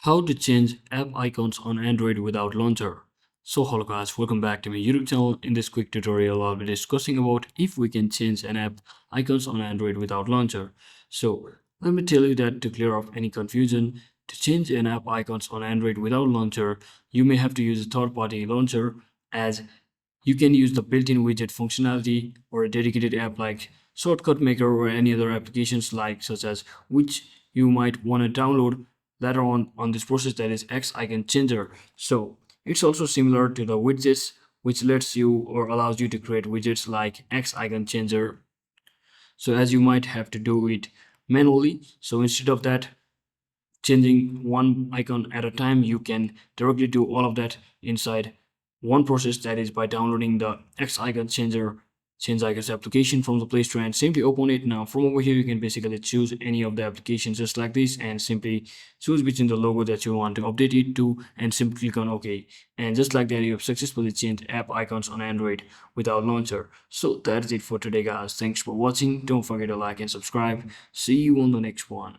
How to change app icons on Android without launcher. So hello guys, welcome back to my YouTube channel. In this quick tutorial, I'll be discussing about if we can change an app icons on Android without launcher. So let me tell you that to clear up any confusion, to change an app icons on Android without launcher, you may have to use a third-party launcher, as you can use the built-in widget functionality or a dedicated app like Shortcut Maker or any other applications like such as which you might want to download later on this process, that is X icon changer. So it's also similar to the widgets, which lets you or allows you to create widgets like X icon changer. So as you might have to do it manually, so instead of that, changing one icon at a time, you can directly do all of that inside one process, that is by downloading the X icon changer change icons application from the Play Store and simply open it. Now from over here you can basically choose any of the applications just like this and simply choose between the logo that you want to update it to and simply click on OK, and just like that you have successfully changed app icons on Android without launcher. So that's it for today guys. Thanks for watching. Don't forget to like and subscribe. See you on the next one.